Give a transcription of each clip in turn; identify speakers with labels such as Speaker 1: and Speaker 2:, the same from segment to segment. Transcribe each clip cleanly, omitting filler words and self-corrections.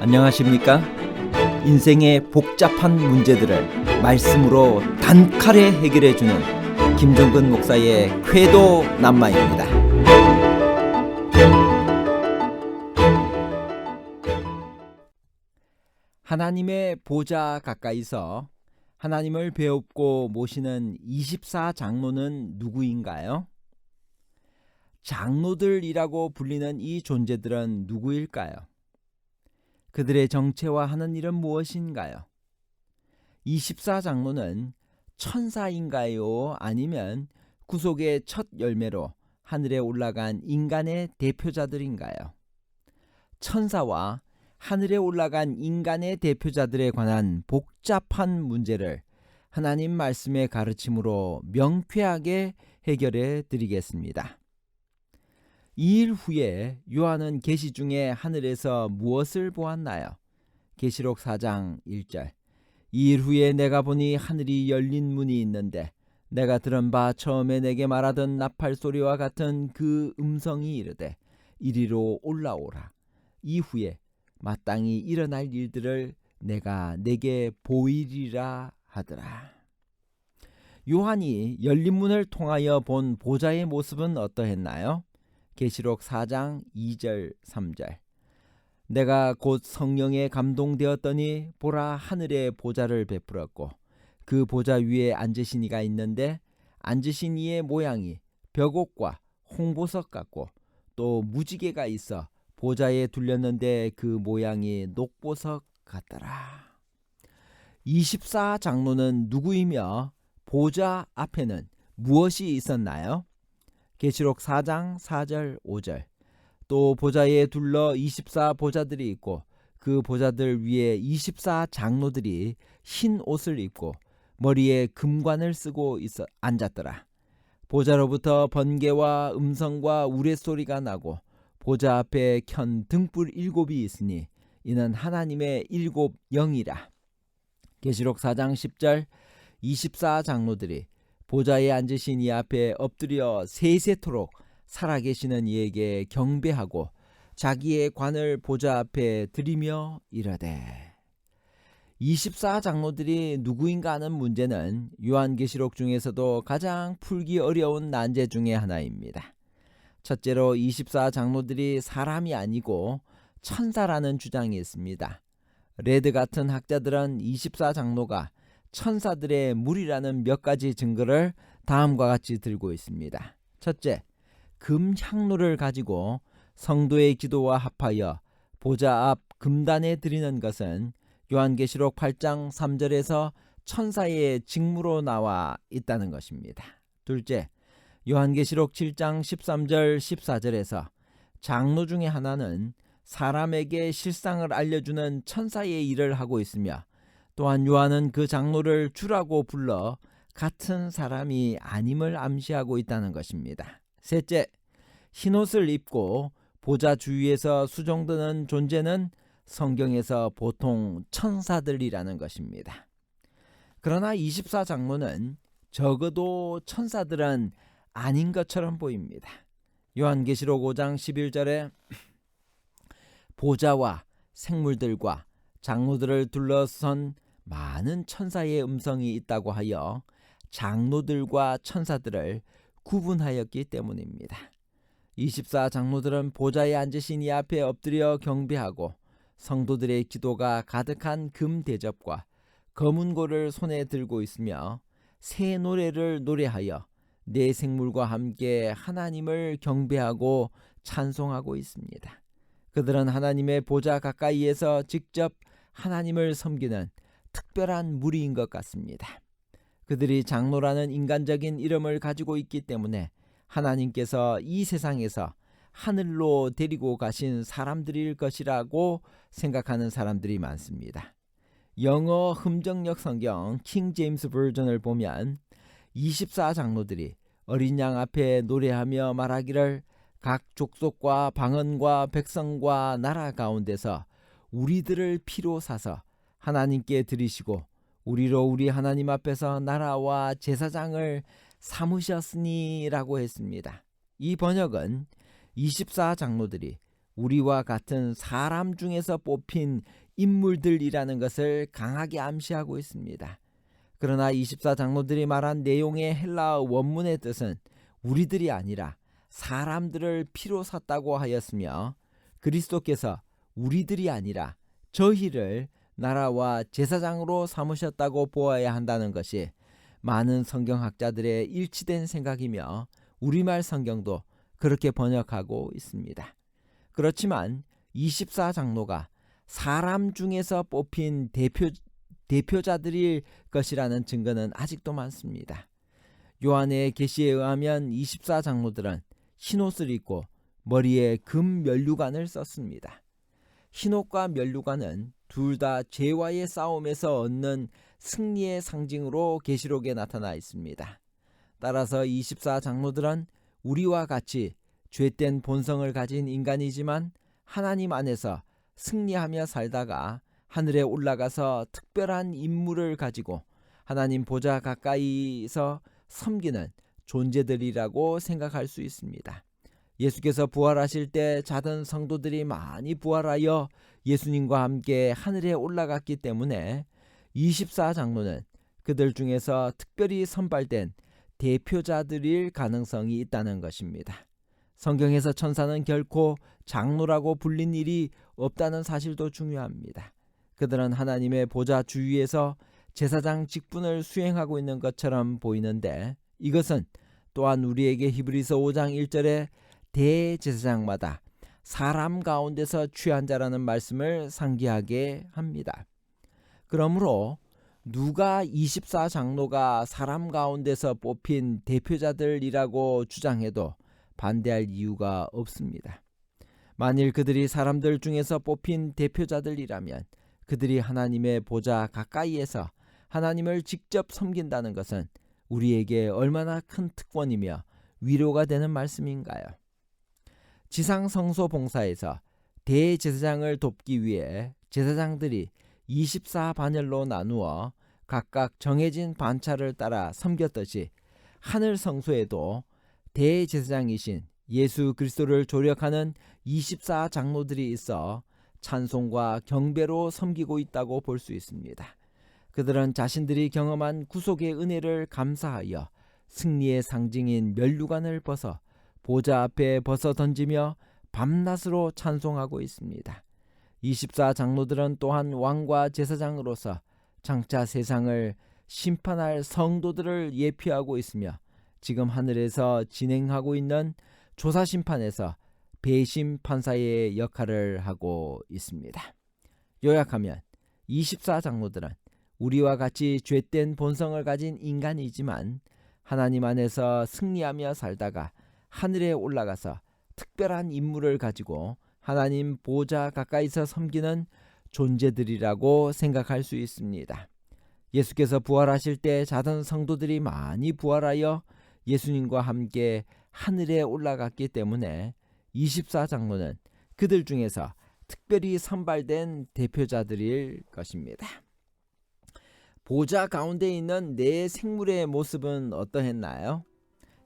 Speaker 1: 안녕하십니까? 인생의 복잡한 문제들을 말씀으로 단칼에 해결해주는 김종근 목사의 쾌도 남마입니다. 하나님의 보좌 가까이서 하나님을 배웁고 모시는 24장로는 누구인가요? 장로들이라고 불리는 이 존재들은 누구일까요? 그들의 정체와 하는 일은 무엇인가요? 24장로는 천사인가요? 아니면 구속의 첫 열매로 하늘에 올라간 인간의 대표자들인가요? 천사와 하늘에 올라간 인간의 대표자들에 관한 복잡한 문제를 하나님 말씀의 가르침으로 명쾌하게 해결해 드리겠습니다. 2일 후에 요한은 계시 중에 하늘에서 무엇을 보았나요? 계시록 4장 1절. 2일 후에 내가 보니 하늘이 열린 문이 있는데 내가 들은 바 처음에 내게 말하던 나팔 소리와 같은 그 음성이 이르되 이리로 올라오라. 이후에 마땅히 일어날 일들을 내가 내게 보이리라 하더라. 요한이 열린 문을 통하여 본 보좌의 모습은 어떠했나요? 계시록 4장 2절 3절. 내가 곧 성령에 감동되었더니 보라 하늘에 보좌를 베풀었고 그 보좌 위에 앉으신 이가 있는데 앉으신 이의 모양이 벽옥과 홍보석 같고 또 무지개가 있어 보좌에 둘렸는데 그 모양이 녹보석 같더라. 24장로는 누구이며 보좌 앞에는 무엇이 있었나요? 계시록 4장 4절 5절. 또 보좌에 둘러 24보좌들이 있고 그 보좌들 위에 24장로들이 흰 옷을 입고 머리에 금관을 쓰고 앉았더라. 보좌로부터 번개와 음성과 우레소리가 나고 보좌 앞에 켠 등불 7이 있으니 이는 하나님의 7 영이라. 계시록 4장 10절. 24장로들이 보좌에 앉으신 이 앞에 엎드려 세세토록 살아계시는 이에게 경배하고 자기의 관을 보좌 앞에 드리며 이르되. 24장로들이 누구인가 하는 문제는 요한계시록 중에서도 가장 풀기 어려운 난제 중에 하나입니다. 첫째로 24장로들이 사람이 아니고 천사라는 주장이 있습니다. 레드 같은 학자들은 24장로가 천사들의 무리라는 몇 가지 증거를 다음과 같이 들고 있습니다. 첫째, 금향로를 가지고 성도의 기도와 합하여 보좌 앞 금단에 드리는 것은 요한계시록 8장 3절에서 천사의 직무로 나와 있다는 것입니다. 둘째, 요한계시록 7장 13절 14절에서 장로 중에 하나는 사람에게 실상을 알려주는 천사의 일을 하고 있으며 또한 요한은 그 장로를 주라고 불러 같은 사람이 아님을 암시하고 있다는 것입니다. 셋째, 흰옷을 입고 보좌 주위에서 수종드는 존재는 성경에서 보통 천사들이라는 것입니다. 그러나 24장로는 적어도 천사들은 아닌 것처럼 보입니다. 요한계시록 5장 11절에 보좌와 생물들과 장로들을 둘러선 많은 천사의 음성이 있다고 하여 장로들과 천사들을 구분하였기 때문입니다. 24장로들은 보좌에 앉으신 이 앞에 엎드려 경배하고 성도들의 기도가 가득한 금 대접과 검은 고를 손에 들고 있으며 새 노래를 노래하여 네 생물과 함께 하나님을 경배하고 찬송하고 있습니다. 그들은 하나님의 보좌 가까이에서 직접 하나님을 섬기는 특별한 무리인 것 같습니다. 그들이 장로라는 인간적인 이름을 가지고 있기 때문에 하나님께서 이 세상에서 하늘로 데리고 가신 사람들일 것이라고 생각하는 사람들이 많습니다. 영어 흠정역 성경 킹 제임스 버전을 보면 24장로들이 어린 양 앞에 노래하며 말하기를 각 족속과 방언과 백성과 나라 가운데서 우리들을 피로 사서 하나님께 드리시고 우리로 우리 하나님 앞에서 나라와 제사장을 삼으셨으니라고 했습니다. 이 번역은 24장로들이 우리와 같은 사람 중에서 뽑힌 인물들이라는 것을 강하게 암시하고 있습니다. 그러나 24장로들이 말한 내용의 헬라어 원문의 뜻은 우리들이 아니라 사람들을 피로 샀다고 하였으며, 그리스도께서 우리들이 아니라 저희를 나라와 제사장으로 삼으셨다고 보아야 한다는 것이 많은 성경학자들의 일치된 생각이며 우리말 성경도 그렇게 번역하고 있습니다. 그렇지만 24장로가 사람 중에서 뽑힌 대표자들일 것이라는 증거는 아직도 많습니다. 요한의 계시에 의하면 24장로들은 흰옷을 입고 머리에 금 면류관을 썼습니다. 흰옷과 면류관은 둘 다 죄와의 싸움에서 얻는 승리의 상징으로 계시록에 나타나 있습니다. 따라서 24장로들은 우리와 같이 죄된 본성을 가진 인간이지만 하나님 안에서 승리하며 살다가 하늘에 올라가서 특별한 임무를 가지고 하나님 보좌 가까이서 섬기는 존재들이라고 생각할 수 있습니다. 예수께서 부활하실 때 자던 성도들이 많이 부활하여 예수님과 함께 하늘에 올라갔기 때문에 24장로는 그들 중에서 특별히 선발된 대표자들일 가능성이 있다는 것입니다. 성경에서 천사는 결코 장로라고 불린 일이 없다는 사실도 중요합니다. 그들은 하나님의 보좌 주위에서 제사장 직분을 수행하고 있는 것처럼 보이는데, 이것은 또한 우리에게 히브리서 5장 1절에 대제사장마다 사람 가운데서 취한 자라는 말씀을 상기하게 합니다. 그러므로 누가 24장로가 사람 가운데서 뽑힌 대표자들이라고 주장해도 반대할 이유가 없습니다. 만일 그들이 사람들 중에서 뽑힌 대표자들이라면 그들이 하나님의 보좌 가까이에서 하나님을 직접 섬긴다는 것은 우리에게 얼마나 큰 특권이며 위로가 되는 말씀인가요? 지상 성소 봉사에서 대제사장을 돕기 위해 제사장들이 24반열로 나누어 각각 정해진 반차를 따라 섬겼듯이 하늘 성소에도 대제사장이신 예수 그리스도를 조력하는 24장로들이 있어 찬송과 경배로 섬기고 있다고 볼 수 있습니다. 그들은 자신들이 경험한 구속의 은혜를 감사하여 승리의 상징인 면류관을 벗어 보좌 앞에 벗어 던지며 밤낮으로 찬송하고 있습니다. 24장로들은 또한 왕과 제사장으로서 장차 세상을 심판할 성도들을 예표하고 있으며 지금 하늘에서 진행하고 있는 조사심판에서 배심 판사의 역할을 하고 있습니다. 요약하면 24장로들은 우리와 같이 죄된 본성을 가진 인간이지만 하나님 안에서 승리하며 살다가 하늘에 올라가서 특별한 임무를 가지고 하나님 보좌 가까이서 섬기는 존재들이라고 생각할 수 있습니다. 예수께서 부활하실 때 자던 성도들이 많이 부활하여 예수님과 함께 하늘에 올라갔기 때문에 24장로는 그들 중에서 특별히 선발된 대표자들일 것입니다. 보좌 가운데 있는 네 생물의 모습은 어떠했나요?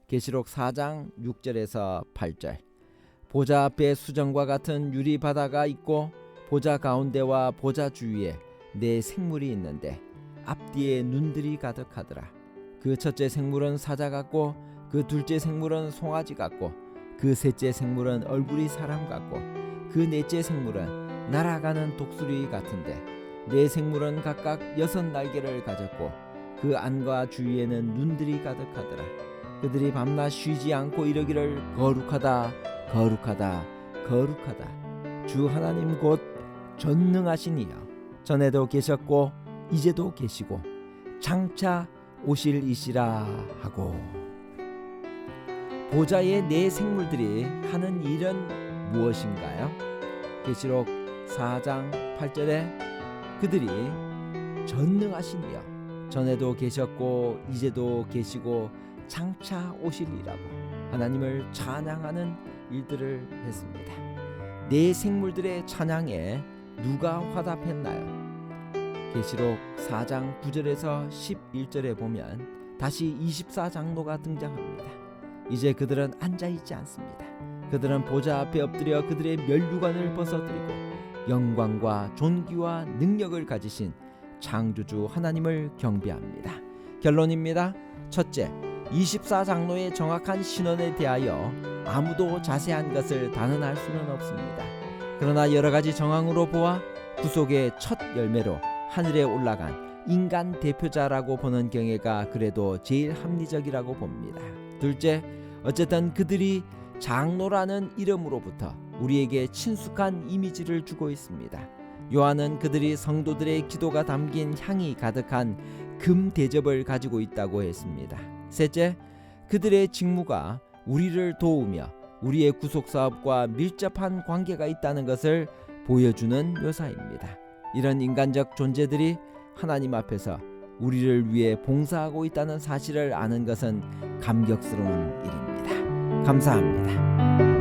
Speaker 1: 계시록 4장 6절에서 8절. 보좌 앞에 수정과 같은 유리 바다가 있고 보좌 가운데와 보좌 주위에 네 생물이 있는데 앞뒤에 눈들이 가득하더라. 그 첫째 생물은 사자 같고 그 둘째 생물은 송아지 같고 그 셋째 생물은 얼굴이 사람 같고 그 넷째 생물은 날아가는 독수리 같은데 네 생물은 각각 6날개를 가졌고 그 안과 주위에는 눈들이 가득하더라. 그들이 밤낮 쉬지 않고 이르기를 거룩하다 거룩하다 거룩하다 주 하나님 곧 전능하신 이여 전에도 계셨고 이제도 계시고 장차 오실 이시라 하고. 보좌의 네 생물들이 하는 일은 무엇인가요? 계시록 4장 8절에 그들이 전능하신 이여 전에도 계셨고 이제도 계시고 장차 오실이라고 하나님을 찬양하는 일들을 했습니다. 네 생물들의 찬양에 누가 화답했나요? 계시록 4장 9절에서 11절에 보면 다시 24장로가 등장합니다. 이제 그들은 앉아있지 않습니다. 그들은 보좌 앞에 엎드려 그들의 면류관을 벗어들이고 영광과 존귀와 능력을 가지신 창조주 하나님을 경배합니다. 결론입니다. 첫째, 24장로의 정확한 신원에 대하여 아무도 자세한 것을 단언할 수는 없습니다. 그러나 여러 가지 정황으로 보아 구속의 첫 열매로 하늘에 올라간 인간 대표자라고 보는 경애가 그래도 제일 합리적이라고 봅니다. 둘째, 어쨌든 그들이 장로라는 이름으로부터 우리에게 친숙한 이미지를 주고 있습니다. 요한은 그들이 성도들의 기도가 담긴 향이 가득한 금 대접을 가지고 있다고 했습니다. 셋째, 그들의 직무가 우리를 도우며 우리의 구속사업과 밀접한 관계가 있다는 것을 보여주는 묘사입니다. 이런 인간적 존재들이 하나님 앞에서 우리를 위해 봉사하고 있다는 사실을 아는 것은 감격스러운 일입니다. 감사합니다.